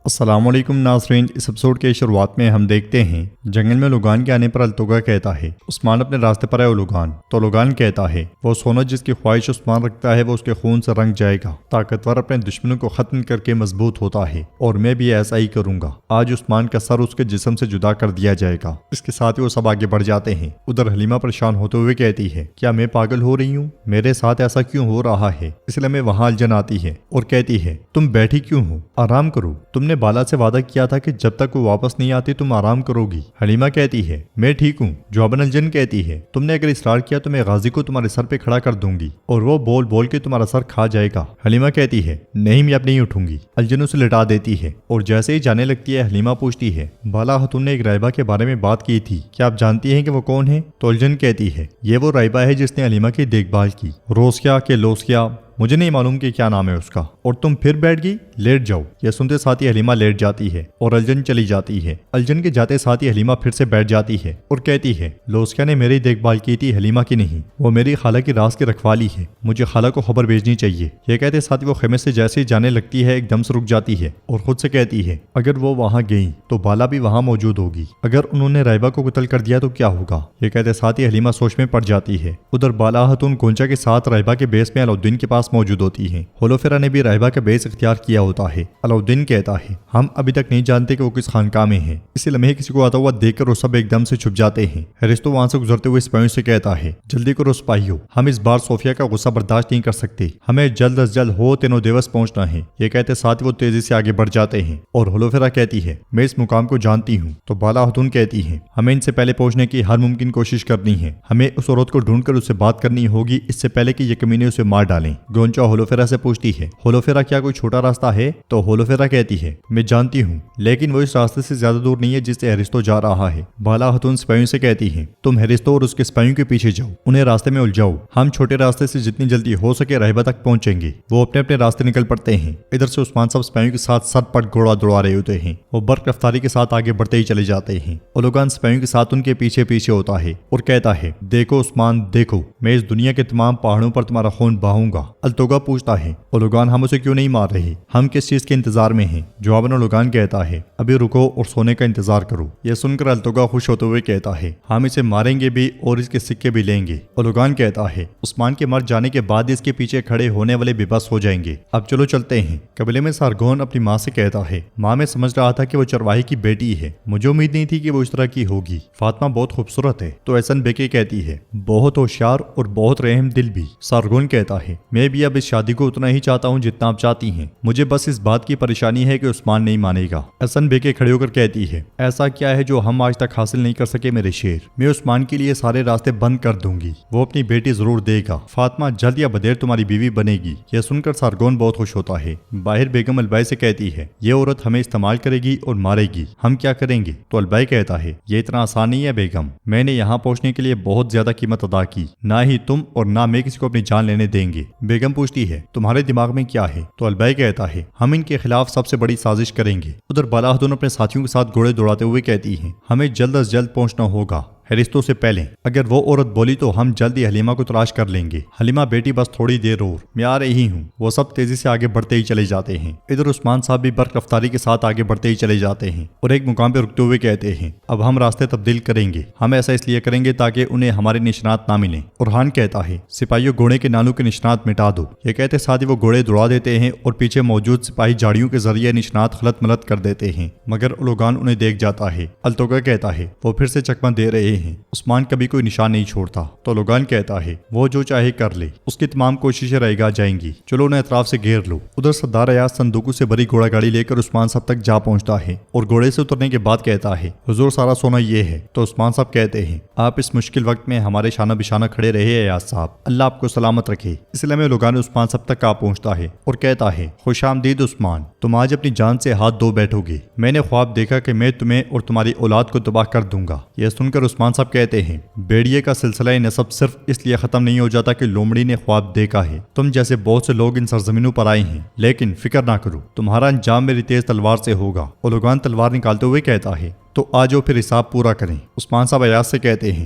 السلام علیکم ناظرین، اس ایپیسوڈ کے شروعات میں ہم دیکھتے ہیں جنگل میں لوگان کے آنے پر التوگا کہتا ہے عثمان اپنے راستے پر ہے لوگان، تو لوگان کہتا ہے وہ سونا جس کی خواہش عثمان رکھتا ہے وہ اس کے خون سے رنگ جائے گا۔ طاقتور اپنے دشمنوں کو ختم کر کے مضبوط ہوتا ہے اور میں بھی ایسا ہی کروں گا۔ آج عثمان کا سر اس کے جسم سے جدا کر دیا جائے گا۔ اس کے ساتھ ہی وہ سب آگے بڑھ جاتے ہیں۔ ادھر حلیمہ پریشان ہوتے ہوئے کہتی ہے کیا میں پاگل ہو رہی ہوں؟ میرے ساتھ ایسا کیوں ہو رہا ہے؟ اس لیے میں وہاں الجن آتی ہے اور کہتی ہے تم بیٹھی کیوں ہو؟ آرام کرو، تم نے بالا سے وعدہ کیا تھا کہ جب تک وہ واپس نہیں آتی تم آرام کرو گی۔ حلیمہ کہتی ہے میں ٹھیک ہوں۔ جواباً الجن کہتی ہے تم نے اگر اصرار کیا تو میں غازی کو تمہارے سر پہ کھڑا کر دوں گی اور وہ بول بول کے تمہارا سر کھا جائے گا۔ حلیمہ کہتی ہے نہیں، میں اب نہیں اٹھوں گی۔ الجن اسے لٹا دیتی ہے اور جیسے ہی جانے لگتی ہے حلیمہ پوچھتی ہے بالا خاتون نے ایک رائبہ کے بارے میں بات کی تھی، کیا آپ جانتی ہیں کہ وہ کون ہے؟ تو الجن کہتی ہے یہ وہ رائبہ ہے جس نے حلیمہ کی دیکھ بھال کی، روسیا کے لوسیا، مجھے نہیں معلوم کہ کیا نام ہے اس کا۔ اور تم پھر بیٹھ گئی، لیٹ جاؤ۔ یہ سنتے ساتھ ہی حلیمہ لیٹ جاتی ہے اور الجن چلی جاتی ہے۔ الجن کے جاتے ساتھ ہی حلیمہ پھر سے بیٹھ جاتی ہے اور کہتی ہے لوسیا نے میری دیکھ بھال کی تھی، حلیمہ کی نہیں۔ وہ میری خالہ کی راز کی رکھوالی ہے، مجھے خالہ کو خبر بھیجنی چاہیے۔ یہ کہتے ساتھ ہی وہ خیمے سے جیسے ہی جانے لگتی ہے ایک دم سے رک جاتی ہے اور خود سے کہتی ہے اگر وہ وہاں گئیں تو بالا بھی وہاں موجود ہوگی، اگر انہوں نے رائبہ کو قتل کر دیا تو کیا ہوگا؟ یہ کہتے ساتھ ہی حلیمہ سوچ میں پڑ جاتی ہے۔ ادھر بالا خاتون گونچا کے ساتھ رائبہ کے بیس میں علاؤالدین کے پاس موجود ہوتی ہے۔ ہولوفیرا نے بھی رائبہ کا بیس اختیار کیا ہوتا ہے۔ علاؤالدین کہتا ہے ہم ابھی تک نہیں جانتے کہ وہ کس خانقاہ میں ہیں۔ اسی لمحے کسی کو آتا ہوا دیکھ کر وہ سب ایک دم سے چھپ جاتے ہیں۔ ہیرستو وہاں سے گزرتے ہوئے سپاہیوں سے کہتا ہے جلدی کرو سپاہیوں، ہم اس بار صوفیہ کا غصہ برداشت نہیں کر سکتے، ہمیں جلد از جلد ہو تینو دیوس پہنچنا ہے۔ یہ کہتے ساتھ وہ تیزی سے آگے بڑھ جاتے ہیں اور ہولوفیرا کہتی ہے میں اس مقام کو جانتی ہوں۔ تو بالا خاتون کہتی ہے ہمیں ان سے پہلے پہنچنے کی ہر ممکن کوشش کرنی ہے، ہمیں اس عورت کو ڈھونڈ کر اس سے بات کرنی ہوگی اس سے پہلے کہ یہ کمینے اسے مار ڈالیں۔ گونچا ہولوفیرا سے پوچھتی ہے ہولوفیرا کیا کوئی چھوٹا راستہ ہے؟ تو ہولوفیرا کہتی ہے میں جانتی ہوں لیکن وہ اس راستے سے زیادہ دور نہیں ہے جس سے ہیرستو جا رہا ہے۔ بالا خاتون سپاہیوں سے کہتی ہے تم ہیرستو اور اس کے سپاہیوں کے پیچھے جاؤ، انہیں راستے میں الجھاؤ، ہم چھوٹے راستے سے جتنی جلدی ہو سکے رائبہ تک پہنچیں گے۔ وہ اپنے اپنے راستے نکل پڑتے ہیں۔ ادھر سے عثمان صاحب سپاہیوں کے ساتھ سر پر گھوڑا دوڑا رہے ہوتے ہیں۔ وہ برق رفتاری کے ساتھ آگے بڑھتے ہی چلے جاتے ہیں۔ اولوگان سپاہیوں کے ساتھ ان کے پیچھے پیچھے ہوتا ہے اور کہتا ہے دیکھو عثمان دیکھو، میں اس دنیا کے تمام پہاڑوں پر تمہارا خون بہاؤں گا۔ التوگا پوچھتا ہے اولوگان ہم اسے کیوں نہیں مار رہے، ہم کس چیز کے انتظار میں ہیں؟ جواباً اولوگان کہتا ہے ابھی رکو اور سونے کا انتظار کرو۔ یہ سن کر التوگا خوش ہوتے ہوئے کہتا ہے ہم اسے ماریں گے بھی اور اس کے سکے بھی لیں گے۔ اولوگان کہتا ہے عثمان کے مر جانے کے بعد اس کے پیچھے کھڑے ہونے والے بے بس ہو جائیں گے، اب چلو چلتے ہیں۔ قبیلے میں سارگون اپنی ماں سے کہتا ہے ماں میں سمجھ رہا تھا کہ وہ چرواہی کی بیٹی ہے، مجھے امید نہیں تھی کہ وہ اس طرح کی ہوگی، فاطمہ بہت خوبصورت ہے۔ تو احسن بیگم کہتی ہے بہت ہوشیار اور بہت رحم دل بھی۔ سارگون کہتا ہے میں بھی اب اس شادی کو اتنا ہی چاہتا ہوں جتنا آپ چاہتی ہیں، مجھے بس اس بات کی پریشانی ہے کہ عثمان نہیں مانے گا۔ احسن بیگم کھڑے ہو کر کہتی ہے ایسا کیا ہے جو ہم آج تک حاصل نہیں کر سکے میرے شیر، میں عثمان کے لیے سارے راستے بند کر دوں گی، وہ اپنی بیٹی ضرور دے گا، فاطمہ جلد یا بدیر تمہاری بیوی بنے گی۔ یہ سن کر سارگون بہت خوش ہوتا ہے۔ باہر بیگم البائی سے کہتی ہے یہ عورت ہمیں استعمال کرے گی اور مارے گی، ہم کیا کریں گے؟ تو البائی کہتا ہے یہ اتنا آسان نہیں ہے بیگم، میں نے یہاں پہنچنے کے لیے بہت زیادہ قیمت ادا کی، نہ ہی تم اور نہ میں کسی کو اپنی جان لینے دیں گے۔ بیگم پوچھتی ہے تمہارے دماغ میں کیا ہے؟ تو البائی کہتا ہے ہم ان کے خلاف سب سے بڑی سازش کریں گے۔ ادھر بالا خاتون اپنے ساتھیوں کے ساتھ گھوڑے دوڑاتے ہوئے کہتی ہیں ہمیں جلد از جلد پہنچنا ہوگا ہیرستو سے پہلے، اگر وہ عورت بولی تو ہم جلد ہی حلیمہ کو تلاش کر لیں گے۔ حلیمہ بیٹی بس تھوڑی دیر اور، میں آ رہی ہوں۔ وہ سب تیزی سے آگے بڑھتے ہی چلے جاتے ہیں۔ ادھر عثمان صاحب بھی برق رفتاری کے ساتھ آگے بڑھتے ہی چلے جاتے ہیں اور ایک مقام پہ رکتے ہوئے کہتے ہیں اب ہم راستے تبدیل کریں گے، ہم ایسا اس لیے کریں گے تاکہ انہیں ہمارے نشانات نہ ملیں۔ اورحان کہتا ہے سپاہیوں گھوڑے کے نالوں کے نشانات مٹا دو۔ یہ کہتے ساتھ ہی وہ گھوڑے دوڑا دیتے ہیں اور پیچھے موجود سپاہی جھاڑیوں کے ذریعے نشانات خلط ملط کر دیتے ہیں، مگر اولوگان انہیں دیکھ جاتا ہے۔ التوگا کہتا ہے وہ پھر سے چکمہ دے رہے ہیں، عثمان کبھی کوئی نشان نہیں چھوڑتا۔ تو لوگان کہتا ہے وہ جو چاہے کر لے، اس کی تمام کوششیں رائے گاہ جائیں گی، چلو انہیں اطراف سے گھیر لو۔ ادھر سردار ایاز صندوقوں سے بھری گھوڑا گاڑی لے کر عثمان صاحب تک جا پہنچتا ہے اور گھوڑے سے اترنے کے بعد کہتا ہے حضور سارا سونا یہ ہے۔ تو عثمان صاحب کہتے ہیں آپ اس مشکل وقت میں ہمارے شانہ بشانہ کھڑے رہے ایاز صاحب، اللہ آپ کو سلامت رکھے۔ اس لیے میں لوگان عثمان صاحب تک آ پہنچتا ہے اور کہتا ہے خوش آمدید عثمان، تم آج اپنی جان سے ہاتھ دھو بیٹھو گے، میں نے خواب دیکھا کہ میں تمہیں اور تمہاری اولاد کو تباہ کر دوں گا۔ یہ سن کر عثمان صاحب کہتے ہیں بیڑیے کا سلسلہ نسب صرف اس لیے ختم نہیں ہو جاتا کہ لومڑی نے خواب دیکھا ہے، تم جیسے بہت سے لوگ ان سرزمینوں پر آئے ہیں، لیکن فکر نہ کرو، تمہارا انجام میری تیز تلوار سے ہوگا۔ اولوگان تلوار نکالتے ہوئے کہتا ہے تو آ جاؤ پھر حساب پورا کریں۔ عثمان صاحب ایاز سے کہتے ہیں